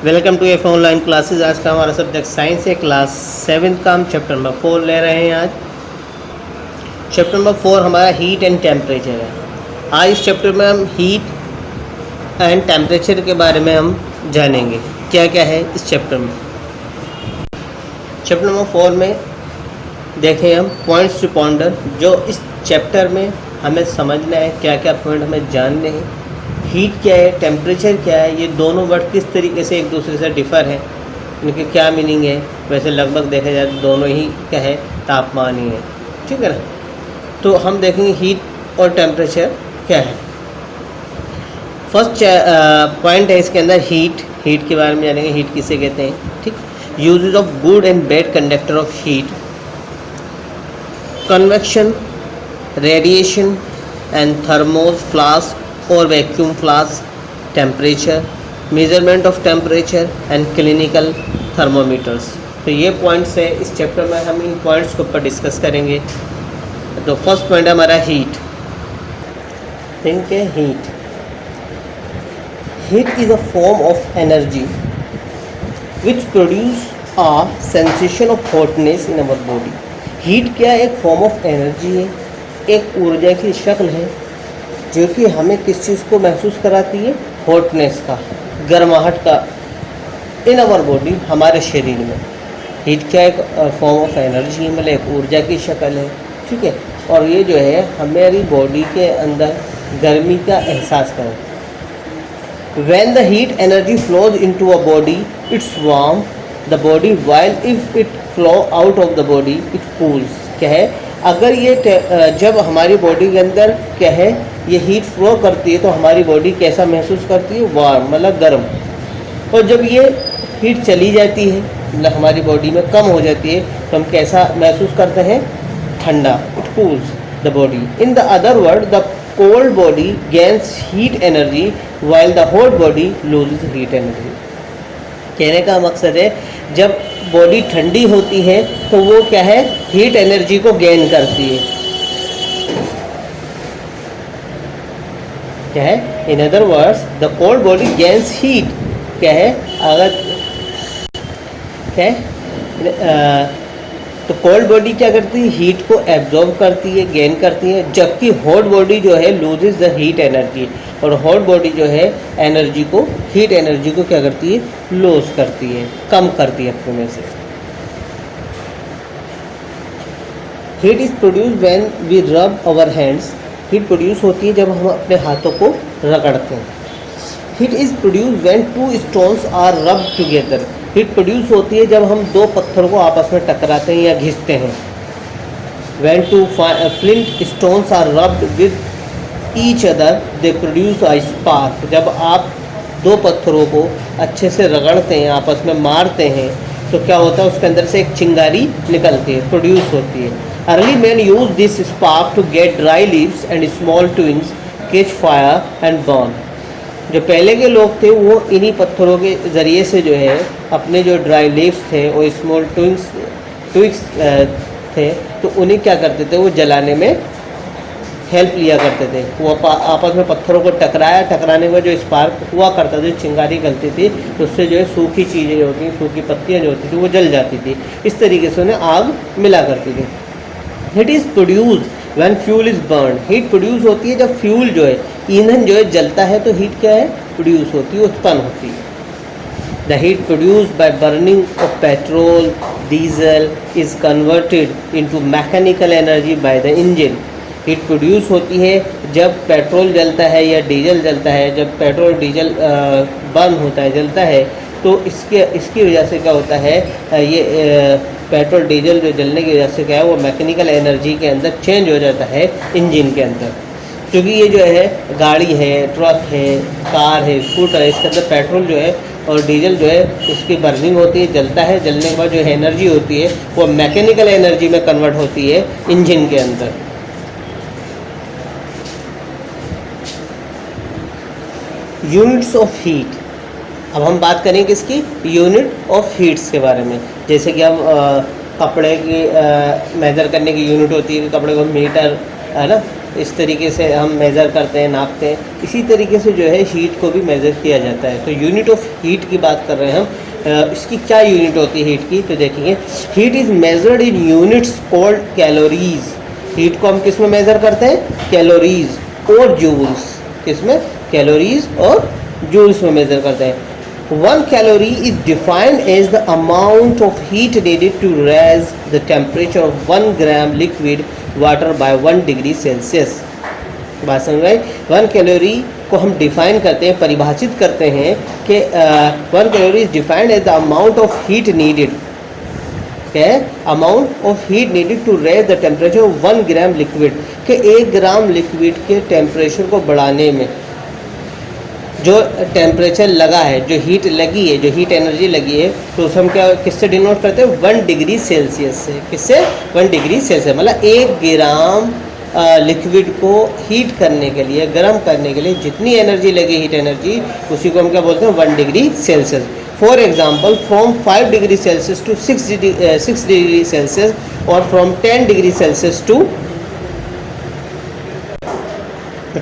Welcome to F online classes. आज का हमारा सब्जेक्ट साइंस है, क्लास 7 का हम चैप्टर नंबर 4 ले रहे हैं। आज चैप्टर नंबर 4 हमारा हीट एंड टेम्परेचर है। आज इस चैप्टर में हम हीट एंड टेम्परेचर के बारे में हम जानेंगे क्या क्या है इस चैप्टर में। चैप्टर नंबर 4 में देखें हम पॉइंट्स टू पॉन्डर, जो इस चैप्टर में हमें समझना है, क्या क्या पॉइंट हमें जानने हैं। हीट क्या है, टेम्परेचर क्या है, ये दोनों वर्ड किस तरीके से एक दूसरे से डिफ़र है, इनके क्या मीनिंग है। वैसे लगभग देखा जाए तो दोनों ही क्या है, तापमान ही है, ठीक है ना। तो हम देखेंगे हीट और टेम्परेचर क्या है। फर्स्ट पॉइंट है इसके अंदर हीट के बारे में जानेंगे। हीट किसे कहते हैं, ठीक। Usages of good and bad conductor of heat, convection, radiation and thermos flask और vacuum flask, temperature, measurement of temperature and clinical thermometers. तो ये पॉइंट्स है इस चैप्टर में, हम इन पॉइंट्स के ऊपर डिस्कस करेंगे। तो फर्स्ट पॉइंट है हमारा हीट। थिंक है heat. Heat is a form of energy which produce a sensation of hotness in our body. Heat क्या है, एक फॉर्म ऑफ एनर्जी है, एक ऊर्जा की शक्ल है जो कि हमें किस चीज़ को महसूस कराती है, हॉटनेस का, गर्माहट का, इन अवर बॉडी, हमारे शरीर में। हीट क्या एक फॉर्म ऑफ एनर्जी है, मतलब एक ऊर्जा की शक्ल है, ठीक है। और ये जो है हमारी बॉडी के अंदर गर्मी का एहसास कराती है। When the heat energy flows into a body it's warm the body, while if it flow out of the body it cools. क्या है, अगर ये जब हमारी बॉडी के अंदर क्या है ये हीट फ्लो करती है तो हमारी बॉडी कैसा महसूस करती है, वार्म, मतलब गर्म। और जब ये हीट चली जाती है, मतलब हमारी बॉडी में कम हो जाती है, तो हम कैसा महसूस करते हैं, ठंडा। It cools the body. In the other word the cold body gains heat energy while the hot body loses heat energy. कहने का मकसद है जब बॉडी ठंडी होती है तो वो क्या है, हीट एनर्जी को गेन करती है। क्या है, इन other words the cold body gains heat. क्या है, अगर क्या है तो कोल्ड बॉडी क्या करती है, हीट को एब्जॉर्ब करती है, गेन करती है, जबकि हॉट बॉडी जो है लूजेस द हीट एनर्जी। और हॉट बॉडी जो है एनर्जी को, हीट एनर्जी को क्या करती है, लॉस करती है, कम करती है अपने में से। Heat is produce when we rub our hands. Heat produce होती है जब हम अपने हाथों को रगड़ते हैं। Heat is produce when two stones are rubbed together. Heat produce होती है जब हम दो पत्थरों को आपस में टकराते हैं या घिसते हैं। When two flint stones are rubbed with each other they produce a spark. जब आप दो पत्थरों को अच्छे से रगड़ते हैं, आपस में मारते हैं, तो क्या होता है, उसके अंदर से एक चिंगारी निकलती है, प्रोड्यूस होती है। Early man use this spark to get dry leaves and small twigs, catch fire and burn. जो पहले के लोग थे वो इन्हीं पत्थरों के ज़रिए से जो है अपने जो ड्राई लीव्स थे और स्मॉल ट्विग्स थे, तो उन्हें क्या करते थे, वो जलाने में हेल्प लिया करते थे। वो आपस में पत्थरों को टकराने में जो स्पार्क हुआ करता था, जो चिंगारी निकलती थी, तो उससे जो है सूखी चीज़ें जो होती, सूखी पत्तियाँ जो होती थी, वो जल जाती थी। इस तरीके से उन्हें आग मिला करती थी। Heat is produced when fuel is burn. Heat produce होती है जब फ्यूल जो है, ईंधन जो है जलता है, तो हीट क्या है, प्रोड्यूस होती है, उत्पन्न होती है। The heat produced by burning of petrol diesel is converted into mechanical energy by the engine. Heat produce होती है जब पेट्रोल जलता है या डीजल जलता है। जब पेट्रोल डीजल बर्न होता है, जलता है, तो इसकी वजह से क्या होता है, ये पेट्रोल डीजल जो जलने की वजह से क्या है, वो मैकेनिकल एनर्जी के अंदर चेंज हो जाता है इंजन के अंदर। क्योंकि ये जो है गाड़ी है, ट्रक है, कार है, स्कूटर है, इसके अंदर पेट्रोल जो है और डीजल जो है उसकी बर्निंग होती है, जलता है, जलने के बाद जो एनर्जी होती है वो मैकेनिकल एनर्जी में कन्वर्ट होती है इंजन के अंदर। Units of heat. अब हम बात करेंगे किसकी, यूनिट ऑफ हीट्स के बारे में। जैसे कि हम कपड़े की मेज़र करने की यूनिट होती है, कपड़े को मीटर, है ना, इस तरीके से हम मेज़र करते हैं, नापते हैं, इसी तरीके से जो है हीट को भी मेज़र किया जाता है। तो यूनिट ऑफ हीट की बात कर रहे हैं हम। इसकी क्या यूनिट होती है हीट की, तो देखेंगे heat is measured in units called calories. Heat को हम किस में मेज़र करते हैं, कैलोरीज और जूल्स। किस में, कैलोरीज और जूल्स में मेज़र करते हैं। 1 calorie is defined as the amount of heat needed to raise the temperature of 1 gram liquid water by 1 degree Celsius। बात समझ में आई। 1 कैलोरी को हम डिफाइन करते हैं, परिभाषित करते हैं कि 1 calorie is defined as the amount of heat needed, क्या है, amount of heat needed to raise the temperature of 1 gram liquid, के 1 ग्राम लिक्विड के टेम्परेचर को बढ़ाने में जो टेम्परेचर लगा है, जो हीट लगी है, जो हीट एनर्जी लगी है, तो उसे हम क्या किससे डिनोट करते हैं, 1 डिग्री सेल्सियस से। किससे, 1 डिग्री सेल्सियस। मतलब 1 ग्राम लिक्विड को हीट करने के लिए, गर्म करने के लिए जितनी एनर्जी लगी, हीट एनर्जी, उसी को हम क्या बोलते हैं, 1 degree Celsius. For example from 5 degree Celsius to 6 degree Celsius और from 10 degree Celsius to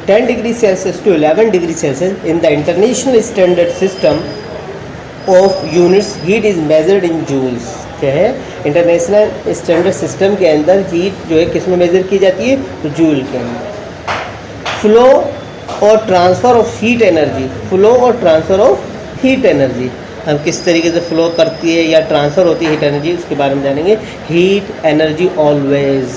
10 degree Celsius to 11 degree Celsius in the international standard system of units heat is measured in joules। क्या है, international standard system के अंदर heat जो है किस में major की जाती है, तो जूल के अंदर। फ्लो और transfer of heat energy, flow और ट्रांसफ़र ऑफ हीट एनर्जी, हम किस तरीके से फ्लो करती है या ट्रांसफ़र होती है हीट एनर्जी, उसके बारे में जानेंगे। Heat energy always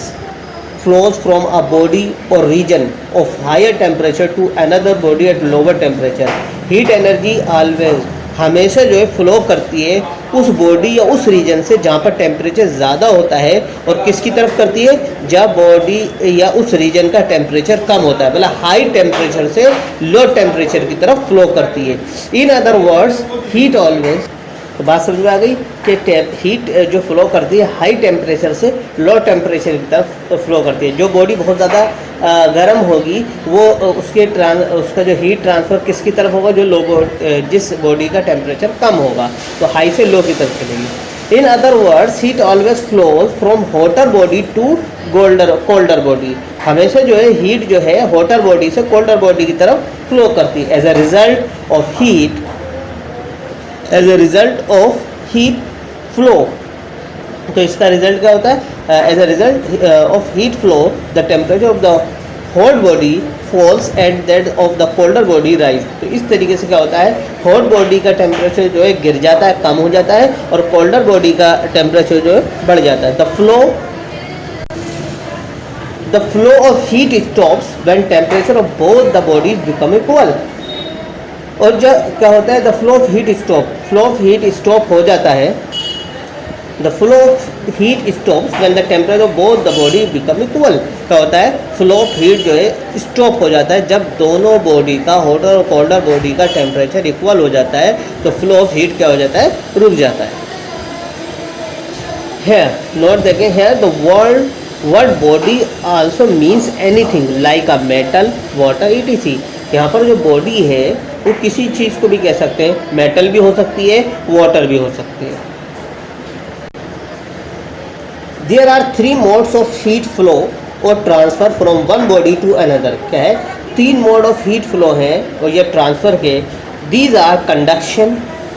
flows from a body or region of higher temperature to another body at lower temperature। Heat energy always हमेशा जो है फ्लो करती है उस बॉडी या उस रीजन से जहाँ पर टेम्परेचर ज़्यादा होता है, और किसकी तरफ करती है, जब बॉडी या उस रीजन का टेम्परेचर कम होता है, मतलब हाई टेम्परेचर से लो टेम्परेचर की तरफ फ्लो करती है। इन अदर वर्ड्स हीट ऑलवेज, तो बात समझ में आ गई कि हीट जो फ्लो करती है हाई टेम्परेचर से लो टेम्परेचर की तरफ फ्लो करती है। जो बॉडी बहुत ज़्यादा गर्म होगी वो उसका जो हीट ट्रांसफ़र किसकी तरफ होगा, जो लो जिस बॉडी का टेम्परेचर कम होगा, तो हाई से लो की तरफ चलेगी। In other words heat always flows from hotter body to colder body. हमेशा जो है हीट जो है हॉटर बॉडी से कोल्डर बॉडी की तरफ फ्लो करती है। As a result of heat flow, तो इसका रिजल्ट क्या होता है, as a result of heat flow the temperature of the hot body falls and that of the colder body rise. तो इस तरीके से क्या होता है, हॉट बॉडी का टेम्परेचर जो है गिर जाता है, कम हो जाता है, और कोल्डर बॉडी का टेम्परेचर जो है बढ़ जाता है। The flow of heat stops when temperature of both the bodies become equal. और जब क्या होता है, the flow of heat stop हो जाता है। The flow of heat stops when the temperature of both the body become equal. क्या होता है, फ्लो ऑफ हीट जो है स्टॉप हो जाता है जब दोनों बॉडी का, हॉटर और कोल्डर बॉडी का टेम्परेचर इक्वल हो जाता है, तो फ्लो ऑफ हीट क्या हो जाता है, रुक जाता है। हेयर नोट देखें, here the word body also means anything like a metal, water, etc। यहाँ पर जो बॉडी है वो किसी चीज़ को भी कह सकते हैं, मेटल भी हो सकती है, वाटर भी हो सकती है। There are 3 modes of heat flow और transfer from one body to another. क्या है, 3 मोड ऑफ हीट फ्लो हैं और ये ट्रांसफ़र के। These are conduction,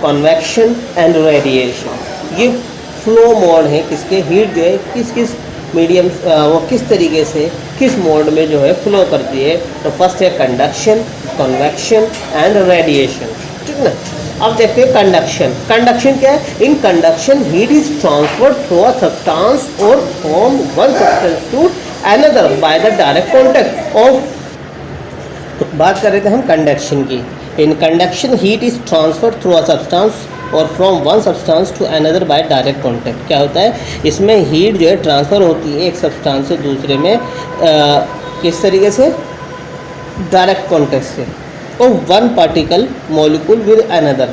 convection and radiation. ये फ्लो मोड है किसके, हीट जो है किस मीडियम वो किस तरीके से किस मोड में जो है फ्लो करती है। तो फर्स्ट है कंडक्शन, कन्वेक्शन एंड रेडिएशन, ठीक ना। अब देखते हैं कंडक्शन क्या है। In conduction heat is transferred through a substance और from one substance to another by the direct contact of. तो बात कर रहे थे हम कंडक्शन की। In conduction heat is transferred through a substance और from one substance to another by direct contact. क्या होता है, इसमें हीट जो है ट्रांसफ़र होती है एक सब्सटेंस से दूसरे में, किस तरीके से, डायरेक्ट कॉन्टैक्ट से। और one particle molecule with another,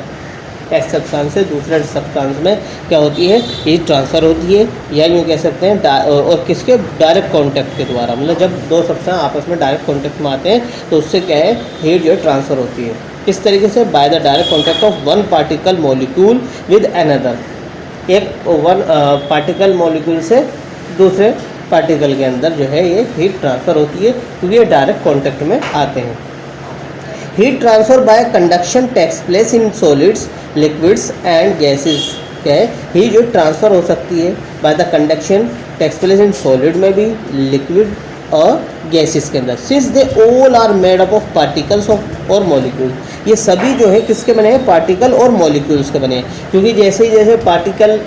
एक सब्सटेंस से दूसरे सब्सटेंस में क्या होती है, हीट ट्रांसफ़र होती है, या यूँ कह सकते हैं और किसके, डायरेक्ट कॉन्टैक्ट के द्वारा। मतलब जब 2 सब्सटेंस आपस में डायरेक्ट कॉन्टैक्ट में आते हैं तो उससे क्या है, हीट जो है ट्रांसफ़र होती है। किस तरीके से, bye the direct contact of one particle molecule with another. एक वन पार्टिकल मॉलिक्यूल से दूसरे पार्टिकल के अंदर जो है ये हीट ट्रांसफ़र होती है, क्योंकि ये डायरेक्ट कॉन्टेक्ट में आते हैं। Heat transfer by conduction takes place in solids, liquids and gases. क्या है, हीट जो ट्रांसफ़र हो सकती है by the conduction takes place in solid में भी, लिक्विड और गैसेस के अंदर। Since they all are made up of particles of और मॉलिक्यूल्स, ये सभी जो है किसके बने हैं, पार्टिकल और मॉलिक्यूल्स के बने हैं। क्योंकि जैसे ही जैसे पार्टिकल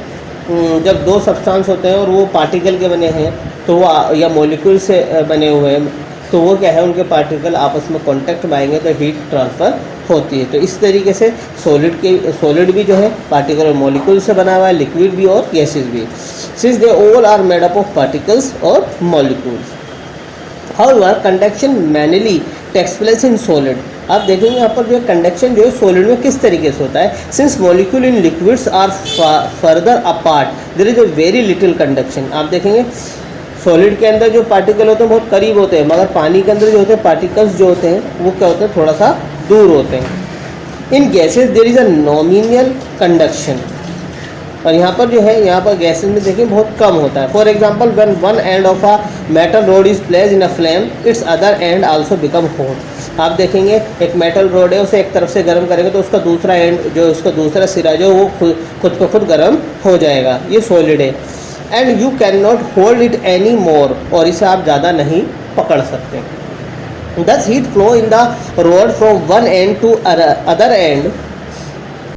जब दो सब्सटेंस होते हैं और वो पार्टिकल के बने हैं तो वो या मॉलिक्यूल से बने हुए हैं, तो वो क्या है, उनके पार्टिकल आपस में कांटेक्ट में आएंगे तो हीट ट्रांसफ़र होती है। तो इस तरीके से सॉलिड भी जो है पार्टिकल और मॉलिक्यूल से बना हुआ है, लिक्विड भी और गैसेस भी। Since they all are made up of particles और molecules. However conduction mainly takes place in solid. आप देखेंगे यहाँ पर जो है कंडक्शन जो है सॉलिड में किस तरीके से होता है। Since molecule in liquids are further apart there is a very little conduction. आप देखेंगे सॉलिड के अंदर जो पार्टिकल होते हैं बहुत करीब होते हैं, मगर पानी के अंदर जो होते हैं पार्टिकल्स जो होते हैं वो क्या होते हैं, थोड़ा सा दूर होते हैं। In gases there is a nominal conduction, और यहाँ पर जो है, यहाँ पर गैसेज में देखिए बहुत कम होता है। For example when one end of a metal road is placed in a flame, it's other and also become hot. आप देखेंगे एक मेटल रोड है, उसे एक तरफ से गर्म करेंगे तो उसका दूसरा एंड जो उसका दूसरा सिरा जो वो खुद ब खुद गर्म हो जाएगा। ये सॉलिड है। And you can not hold it any more, और इसे आप ज़्यादा नहीं पकड़ सकते। Thus heat flow in the rod from one end to other end.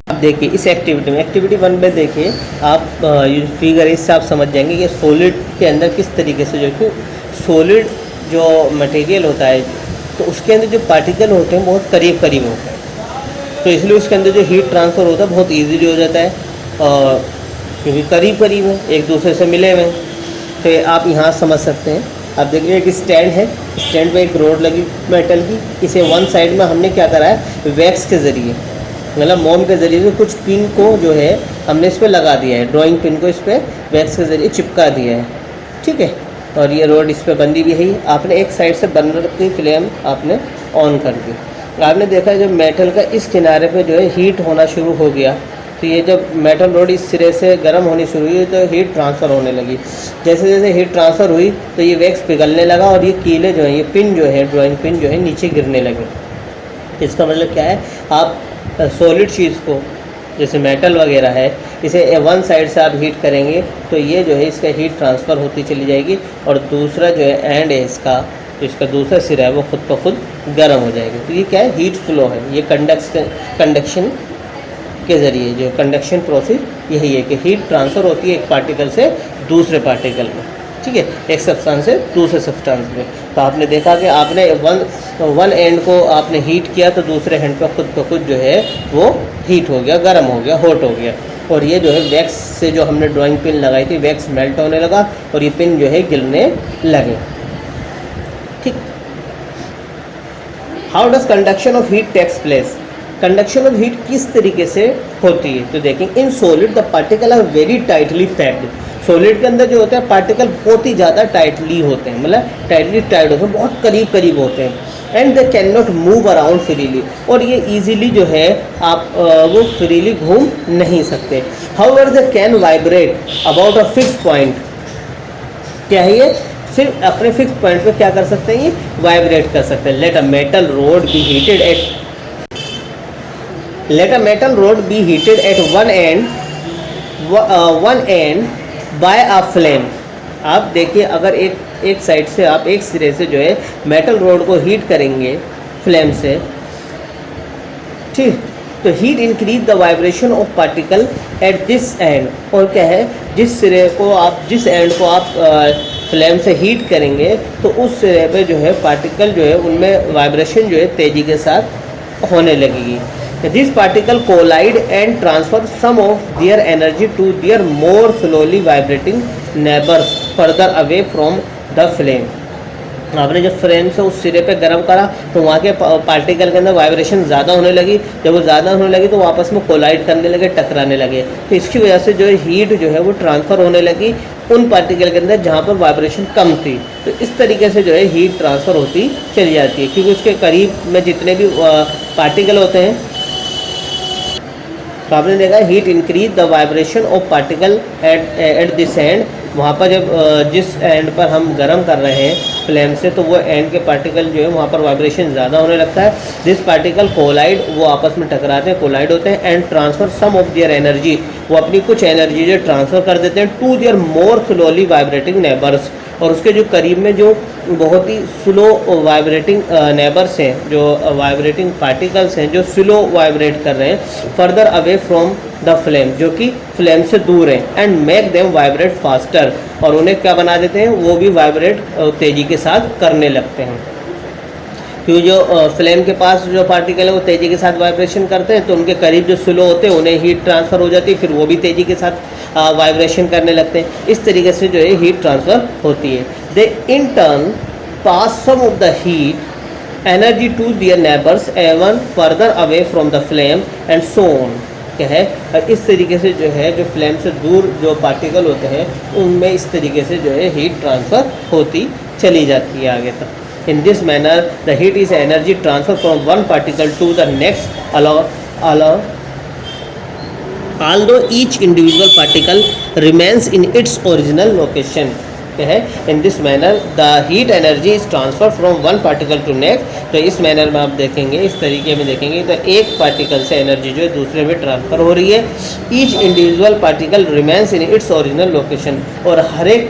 अब देखिए इस एक्टिविटी में, एक्टिविटी 1 में देखिए आप फिगर इससे आप समझ जाएंगे कि सॉलिड के अंदर किस तरीके से, जो कि सॉलिड जो मटेरियल होता है तो उसके अंदर जो पार्टिकल होते हैं बहुत करीब करीब होते हैं, तो इसलिए उसके अंदर जो हीट ट्रांसफ़र होता है बहुत ईजीली हो जाता है, क्योंकि करीब करीब है, एक दूसरे से मिले हुए हैं। तो ये आप यहाँ समझ सकते हैं। आप देखिए एक स्टैंड है, स्टैंड पे एक रोड लगी मेटल की, इसे वन साइड में हमने क्या करा है, वैक्स के ज़रिए मतलब मोम के ज़रिए से कुछ पिन को जो है हमने इस पर लगा दिया है, ड्राइंग पिन को इस पर वैक्स के ज़रिए चिपका दिया है, ठीक है। और ये रोड इस पर बंदी भी है। आपने एक साइड से बंद रखी फ्लेम आपने ऑन कर दी। आपने देखा जब मेटल का इस किनारे पे जो है हीट होना शुरू हो गया, तो ये जब मेटल रोड इस सिरे से गर्म होनी शुरू हुई तो हीट ट्रांसफ़र होने लगी। जैसे जैसे हीट ट्रांसफ़र हुई तो ये वैक्स पिघलने लगा और ये कीले जो हैं, ये पिन जो है, ड्राइंग पिन जो है नीचे गिरने लगे। इसका मतलब क्या है, आप सॉलिड चीज़ को जैसे मेटल वगैरह है, इसे वन साइड से आप हीट करेंगे तो ये जो है इसका हीट ट्रांसफ़र होती चली जाएगी, और दूसरा जो है एंड है इसका, तो इसका दूसरा सिरा है वो खुद ब खुद गर्म हो जाएगा। तो ये क्या है, हीट फ्लो है। ये कंडक्शन के ज़रिए जो कंडक्शन प्रोसेस यही है कि हीट ट्रांसफ़र होती है एक पार्टिकल से दूसरे पार्टिकल में, ठीक है, एक सब्सटेंस से दूसरे सब्सटेंस में। तो आपने देखा कि आपने वन एंड को आपने हीट किया तो दूसरे एंड पर खुद ब खुद जो है वो हीट हो गया, गर्म हो गया, हॉट हो गया। और ये जो है वैक्स से जो हमने ड्राइंग पिन लगाई थी, वैक्स मेल्ट होने लगा और ये पिन जो है गिरने लगे, ठीक। How does conduction of heat takes place. Conduction of heat किस तरीके से होती है, तो देखें in solid the particle are very tightly packed. Solid के अंदर जो होता है पार्टिकल बहुत ही ज़्यादा टाइटली होते हैं, मतलब टाइटली टाइट होते हैं, बहुत करीब करीब होते हैं। And they can not move around freely, और ये इजीली जो है आप वो फ्रीली घूम नहीं सकते। However they can vibrate about a fix point. क्या है ये, सिर्फ अपने फिक्स पॉइंट पे क्या कर सकते हैं, ये वाइब्रेट कर सकते हैं। Let a metal rod be heated at one end by a flame. आप देखिए अगर एक साइड से आप एक सिरे से जो है मेटल रोड को हीट करेंगे फ्लेम से, ठीक, तो heat increase the vibration of particle at this and. और क्या है, जिस एंड को आप फ्लेम से हीट करेंगे तो उस सिरे पे जो है पार्टिकल जो है उनमें वाइब्रेशन जो है तेज़ी के साथ होने लगेगी। This particle collide and transfer some of their energy to their more slowly vibrating neighbours further away from the flame. आपने जब फ्लेम से उस सिरे पे गर्म करा तो वहाँ के पार्टिकल के अंदर वाइब्रेशन ज़्यादा होने लगी। जब वो ज़्यादा होने लगी तो आपस में कोलाइड करने लगे, टकराने लगे। तो इसकी वजह से जो है हीट जो है वो ट्रांसफ़र होने लगी उन पार्टिकल के अंदर जहाँ पर वाइब्रेशन कम थी। तो इस तरीके से जो है हीट ट्रांसफ़र होती चली जाती है, क्योंकि उसके करीब में जितने भी पार्टिकल होते हैं तो आपने देखा heat increase the vibration of particle at this and, वहाँ पर जब जिस एंड पर हम गर्म कर रहे हैं फ्लेम से, तो वो एंड के पार्टिकल जो है वहाँ पर वाइब्रेशन ज़्यादा होने लगता है। दिस पार्टिकल कोलाइड, वो आपस में टकराते हैं, कोलाइड होते हैं, and transfer some of their energy, वो अपनी कुछ एनर्जी जो ट्रांसफ़र कर देते हैं to their more slowly vibrating neighbours, और उसके जो करीब में जो बहुत ही स्लो वाइब्रेटिंग नेबर्स हैं, जो वाइब्रेटिंग पार्टिकल्स हैं जो स्लो वाइब्रेट कर रहे हैं, further away from the flame, जो कि फ्लेम से दूर हैं, and make them vibrate faster, और उन्हें क्या बना देते हैं, वो भी वाइब्रेट तेज़ी के साथ करने लगते हैं। क्योंकि जो फ्लेम के पास जो पार्टिकल है वो तेज़ी के साथ वाइब्रेशन करते हैं, तो उनके करीब जो स्लो होते हैं उन्हें हीट ट्रांसफ़र हो जाती है, फिर वो भी तेज़ी के साथ वाइब्रेशन करने लगते हैं। इस तरीके से जो है हीट ट्रांसफ़र होती है। They in turn pass some of the heat energy to their neighbours even further away from the flame and so on, क्या है, इस तरीके से जो है जो फ्लेम से दूर जो पार्टिकल होते हैं उनमें इस तरीके से जो है हीट ट्रांसफ़र होती चली जाती है आगे तक। In this manner, the heat is energy transfer from one particle to the next, although each individual particle remains in its original location. है in this manner the heat energy is transfer from one particle to next. तो इस manner में आप देखेंगे, इस तरीके में देखेंगे तो एक पार्टिकल से एनर्जी जो है दूसरे में ट्रांसफ़र हो रही है। Each individual particle remains in its original location, और हर एक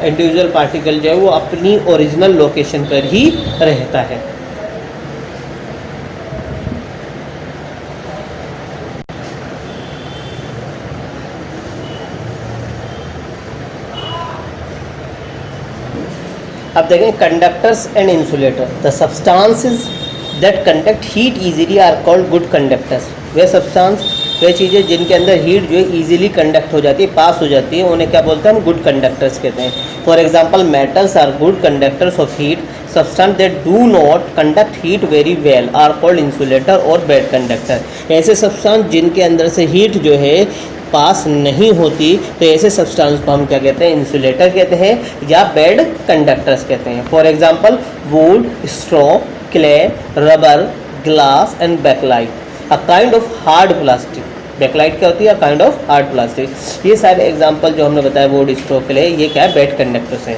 इंडिविजुअल पार्टिकल जो है वो अपनी ओरिजिनल लोकेशन पर ही रहता है। अब देखें conductors and insulator. The substances that conduct heat easily are called good conductors. वे सब्सटेंस, वे चीज़ें जिनके अंदर हीट जो है ईजिली कंडक्ट हो जाती है, पास हो जाती है, उन्हें क्या बोलते हैं, हम गुड कंडक्टर्स कहते हैं। For example metals are good conductors of heat. Substance that do not conduct heat very well are called insulator और बैड कंडक्टर। ऐसे सब्सटेंस जिनके अंदर से हीट जो है पास नहीं होती, तो ऐसे सब्सटेंस को हम क्या कहते हैं, इंसुलेटर कहते हैं या बैड कंडक्टर्स कहते हैं। For example wood, straw, clay, rubber, glass and bakelite, a kind of hard plastic. Bakelite क्या होती है, a kind of hard plastic. ये सारे एग्जांपल जो हमने बताया, वुड, स्ट्रॉ, क्ले, ये क्या है, बैड कंडक्टर्स हैं।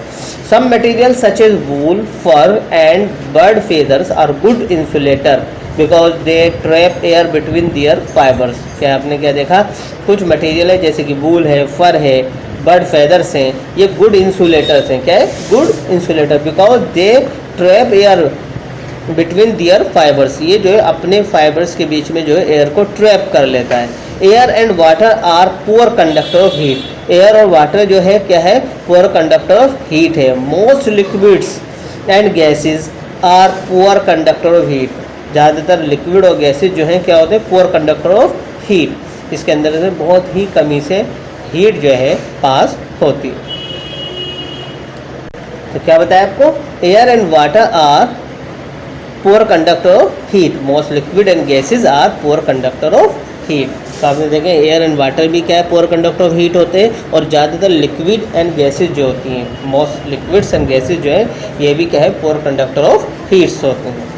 Some material such as wool, fur and bird feathers are good insulator because they trap air between their fibres. क्या आपने क्या देखा, कुछ मटेरियल है जैसे कि वूल है, फर है, बर्ड फेदर्स हैं, ये गुड इंसुलेटर्स हैं। क्या है, good insulator, because they trap air between their fibres. ये जो है अपने फाइबर्स के बीच में जो है एयर को ट्रैप कर लेता है। Air and water are poor conductor of heat. Air और वाटर जो है क्या है, पुअर कंडक्टर ऑफ हीट है। Most liquids and gases are poor conductor of heat. ज़्यादातर लिक्विड और गैसेज जो हैं क्या होते हैं, पुअर कंडक्टर ऑफ हीट। इसके अंदर से बहुत ही कमी से हीट जो है पास होती है। तो क्या बताया आपको, air and water are poor conductor of heat, most liquid and gases are poor conductor of heat. तो आपने देखें एयर एंड वाटर भी क्या है, पुअर कंडक्टर ऑफ हीट होते हैं, और ज़्यादातर लिक्विड एंड गैसेज जो होती हैं, मोस्ट लिक्विड्स एंड गैसेज जो है ये भी क्या है, पुअर कंडक्टर ऑफ हीट्स होते हैं।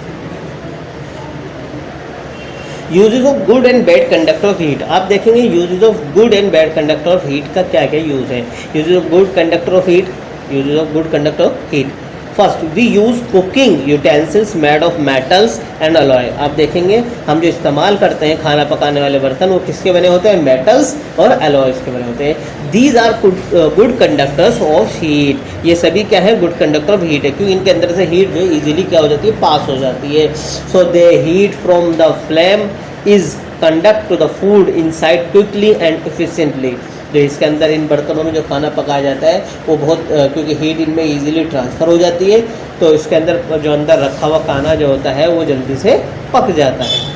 Usages of good and bad conductor of heat. आप देखेंगे usages of good and bad conductor of heat का क्या क्या यूज़ है। Usages of good conductor of heat, usages of good conductor of heat. First, we use cooking utensils made of metals and alloy. आप देखेंगे हम जो इस्तेमाल करते हैं खाना पकाने वाले बर्तन, वो किसके बने होते हैं, मेटल्स और अलॉयस के बने होते हैं। These are good conductors of heat. ये सभी क्या है, गुड कंडक्टर ऑफ हीट है, क्योंकि इनके अंदर से हीट जो है ईजिली क्या हो जाती है, पास हो जाती है। So the heat from the flame is conduct to the food inside quickly and efficiently. जो इसके अंदर इन बर्तनों में जो खाना पकाया जाता है वो बहुत क्योंकि हीट इनमें इजीली ट्रांसफ़र हो जाती है, तो इसके अंदर जो अंदर रखा हुआ खाना जो होता है वो जल्दी से पक जाता है।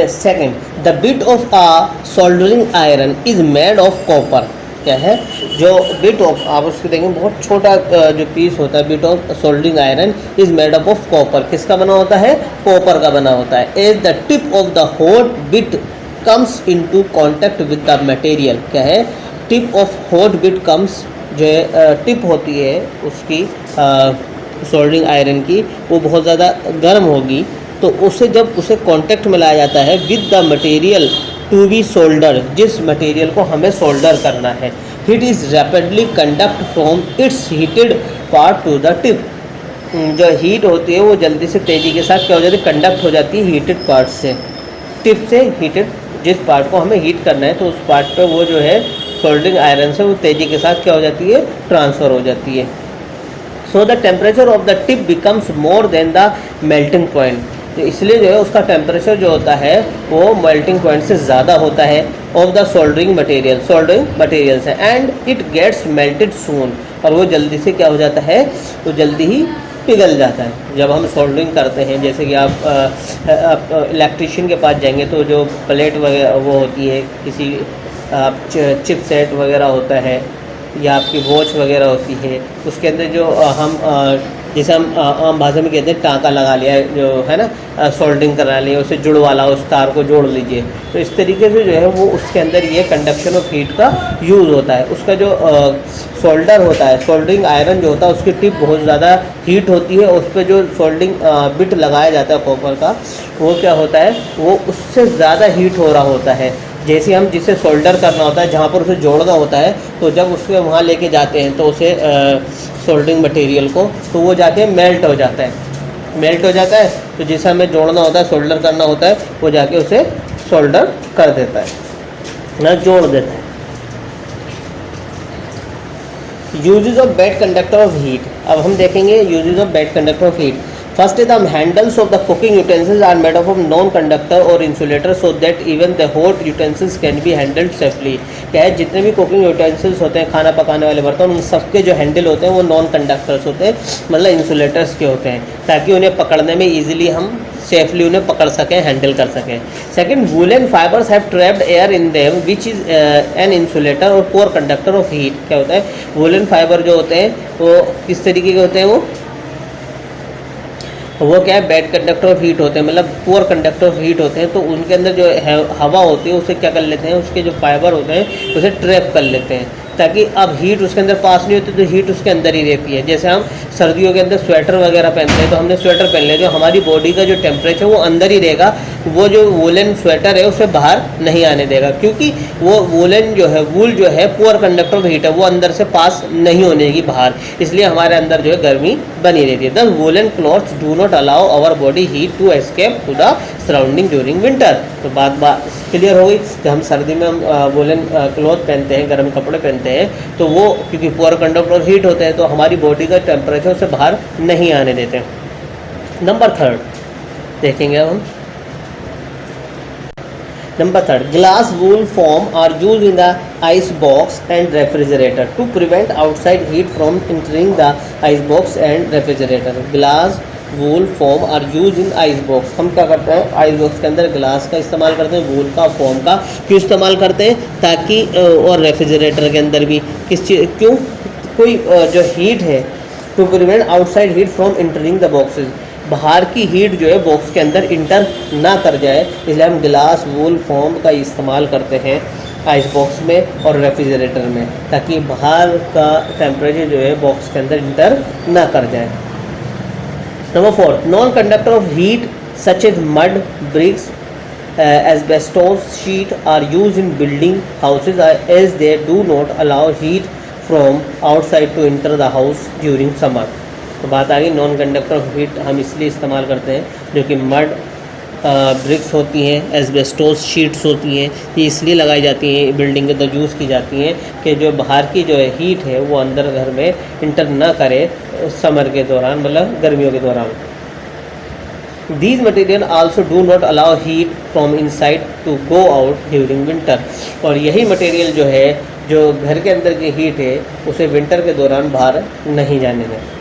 Second, the bit of a soldering iron is made of copper. क्या है, जो बिट ऑफ, आप उसको देखेंगे बहुत छोटा जो पीस होता है, bit of soldering iron is made up of copper. किसका बना होता है, कॉपर का बना होता है। As the tip of the hot bit comes into contact with the material. क्या है, tip of hot bit comes, जो टिप होती है उसकी सोल्डरिंग आयरन की, वो बहुत ज़्यादा गर्म होगी तो उसे जब उसे कांटेक्ट में लाया जाता है with the material to be solder, जिस मटेरियल को हमें सोल्डर करना है, heat is rapidly conduct from its heated part to the tip. जो हीट होती है वो जल्दी से तेज़ी के साथ क्या हो जाती है, कंडक्ट हो जाती है हीटेड पार्ट से टिप से। हीटेड जिस पार्ट को हमें हीट करना है तो उस पार्ट पे वो जो है सोल्डरिंग आयरन से वो तेज़ी के साथ क्या हो जाती है, ट्रांसफ़र हो जाती है। So the temperature of the tip becomes more than the melting point, तो इसलिए जो है उसका टेम्परेचर जो होता है वो मेल्टिंग पॉइंट से ज़्यादा होता है ऑफ द सोल्डरिंग मटेरियल से, एंड इट गेट्स मेल्टेड सून, और वो जल्दी से क्या हो जाता है, वो जल्दी ही पिघल जाता है। जब हम सोल्डरिंग करते हैं, जैसे कि आप इलेक्ट्रीशियन के पास जाएंगे तो जो प्लेट वगैरह वो होती है, किसी चिप सेट वगैरह होता है या आपकी वॉच वगैरह होती है, उसके अंदर जो हम जैसे हम आम भाषा में कहते हैं टाँका लगा लिया है, जो है ना सोल्डरिंग करा लिया, उसे जुड़वाला, उस तार को जोड़ लीजिए, तो इस तरीके से जो है वो उसके अंदर ये कंडक्शन ऑफ हीट का यूज़ होता है। उसका जो सोल्डर होता है, सोल्डरिंग आयरन जो होता है, उसकी टिप बहुत ज़्यादा हीट होती है, उस पर जो सोल्डरिंग बिट लगाया जाता है कॉपर का, वो क्या होता है, वो उससे ज़्यादा हीट हो रहा होता है। जैसे हम जिसे सोल्डर करना होता है, जहाँ पर उसे जोड़ना होता है, तो जब उसके वहाँ लेके जाते हैं तो उसे सोल्डरिंग मटेरियल को, तो वो जाके मेल्ट हो जाता है, तो जिसे हमें जोड़ना होता है, सोल्डर करना होता है, वो जाके उसे सोल्डर कर देता है ना, जोड़ देता है। Uses of bad conductor of heat, अब हम देखेंगे uses of bad conductor of heat. First is the handles of the cooking utensils are made up of non-conductor or insulator so that even the hot utensils can be handled safely। क्या है, जितने भी cooking utensils होते हैं, खाना पकाने वाले बर्तन, उन सबके जो हैंडल होते हैं वो नॉन कंडक्टर्स होते हैं, मतलब इंसुलेटर्स के होते हैं, ताकि उन्हें पकड़ने में ईजिली हम सेफली उन्हें पकड़ सकें, हैंडल कर सकें। Second, woollen fibres have trapped air in them which is an insulator और पुअर कंडक्टर ऑफ हीट। क्या होता है, वूलन फाइबर जो होते हैं वो किस तरीके के होते हैं, वो क्या है, बैड कंडक्टर ऑफ हीट होते हैं, मतलब पुअर कंडक्टर ऑफ हीट होते हैं। तो उनके अंदर जो हवा होती है उसे क्या कर लेते हैं, उसके जो फाइबर होते हैं उसे ट्रैप कर लेते हैं, ताकि अब हीट उसके अंदर पास नहीं होती, तो हीट उसके अंदर ही रहती है। जैसे हम सर्दियों के अंदर स्वेटर वगैरह पहनते हैं, तो हमने स्वेटर पहन लिया, जो हमारी बॉडी का जो टेम्परेचर वो अंदर ही रहेगा, वो जो वूलन स्वेटर है उसे बाहर नहीं आने देगा, क्योंकि वो वूलन जो है, वूल जो है पुअर कंडक्टर ऑफ हीट है, वो अंदर से पास नहीं होने देगी बाहर, इसलिए हमारे अंदर जो है गर्मी बनी रहती है। Thus woollen clothes do not allow our body heat to escape to the surrounding during winter. तो बात क्लियर हो गई कि हम सर्दी में हम वूलन क्लॉथ पहनते हैं, गर्म कपड़े पहनते हैं, तो वो क्योंकि पुअर कंडक्टर ऑफ हीट होते हैं तो हमारी बॉडी का टेम्परेचर से बाहर नहीं आने देते। नंबर थर्ड देखेंगे हम। Number third, glass wool foam are used in the ice box and refrigerator to prevent outside heat from entering the ice box and refrigerator। Glass wool foam are used in ice box। हम क्या करते हैं, ice box के अंदर glass का इस्तेमाल करते हैं, वूल का, फोम का क्यों इस्तेमाल करते हैं, ताकि और रेफ्रिजरेटर के अंदर भी किस चीज़, क्यों, कोई जो हीट है, to prevent outside heat from entering the boxes, बाहर की हीट जो है बॉक्स के अंदर इंटर ना कर जाए, इसलिए हम ग्लास वूल फोम का इस्तेमाल करते हैं आइस बॉक्स में और रेफ्रिजरेटर में, ताकि बाहर का टेम्परेचर जो है बॉक्स के अंदर इंटर ना कर जाए। Number four, non conductor of heat such as mud, bricks, asbestos sheet are used in building houses as they do not allow heat from outside to enter the house during summer। तो बात आ गई, non conductor of heat हम इसलिए इस्तेमाल करते हैं, जो कि मड ब्रिक्स होती हैं, एस्बेस्टोस शीट्स होती हैं, ये इसलिए लगाई जाती हैं, बिल्डिंग के अंदर यूज़ की जाती हैं कि जो बाहर की जो है हीट है वो अंदर घर में इंटर ना करे समर के दौरान, मतलब गर्मियों के दौरान। These material also do not allow heat from inside to go out during winter। और यही मटेरियल जो है, जो घर के अंदर की हीट है उसे विंटर के दौरान बाहर नहीं जाने दें।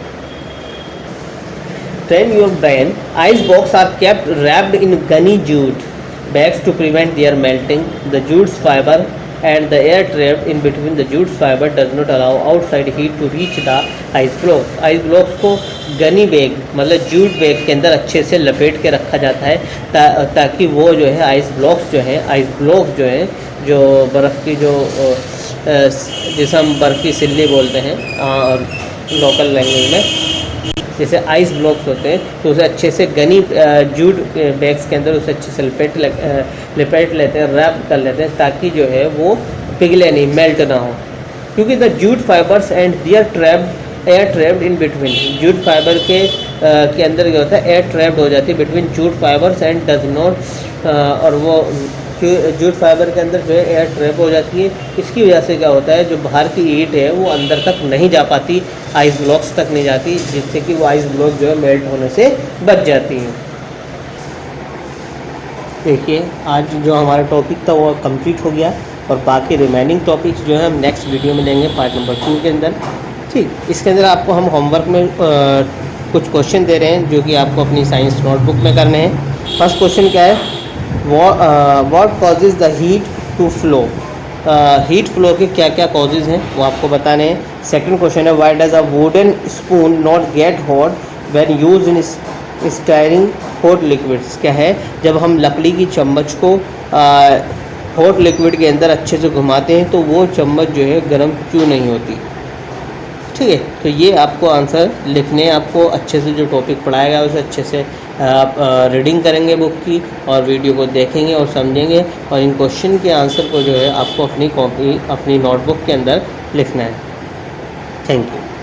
Train your brain, ice box are kept wrapped in gunny jute bags to prevent their melting। The jute's fiber and the air trapped in between the jute's fiber does not allow outside heat to reach the ice blocks। ice blocks को gunny bag, मतलब jute bag के अंदर अच्छे से लपेट के रखा जाता है, ताकि वो जो है आइस ब्लॉक्स जो हैं, जो बर्फ़ की जो जिसे हम बर्फ़ की सिल्ली बोलते हैं और लोकल लैंग्वेज में, जैसे आइस ब्लॉक्स होते हैं तो उसे अच्छे से गनी जूट बैग्स के अंदर उसे अच्छे से लपेट लेते हैं, रैप कर लेते हैं ताकि जो है वो पिघले नहीं, मेल्ट ना हो, क्योंकि the jute fibres and there air trapped in between. Jute fibre के अंदर क्या होता है, एयर ट्रैप्ड हो जाती है between jute fibres and does not, और वो जूट फाइबर के अंदर जो है एयर ट्रैप हो जाती है। इसकी वजह से क्या होता है, जो बाहर की ईट है वो अंदर तक नहीं जा पाती, आइस ब्लॉक्स तक नहीं जाती, जिससे कि वो आइस ब्लॉक जो है मेल्ट होने से बच जाती है। देखिए आज जो हमारा टॉपिक था वो कंप्लीट हो गया, और बाकी रिमेनिंग टॉपिक्स जो है हम नेक्स्ट वीडियो में लेंगे पार्ट नंबर 2 के अंदर। ठीक, इसके अंदर आपको हम होमवर्क में कुछ क्वेश्चन दे रहे हैं जो कि आपको अपनी साइंस नोटबुक में करने हैं। फर्स्ट क्वेश्चन क्या है, what causes the heat to flow. Heat flow के क्या क्या कॉजेज़ हैं वो आपको बताने हैं। सेकंड क्वेश्चन है, why does a wooden spoon not get hot when use in stirring hot liquids. क्या है, जब हम लकड़ी की चम्मच को हॉट लिक्विड के अंदर अच्छे से घुमाते हैं तो वो चम्मच जो है गर्म क्यों नहीं होती। ठीक है, तो ये आपको आंसर लिखने, आपको अच्छे से जो टॉपिक पढ़ाया गया उसे अच्छे से आप रीडिंग करेंगे बुक की, और वीडियो को देखेंगे और समझेंगे, और इन क्वेश्चन के आंसर को जो है आपको अपनी कॉपी, अपनी नोटबुक के अंदर लिखना है। Thank you.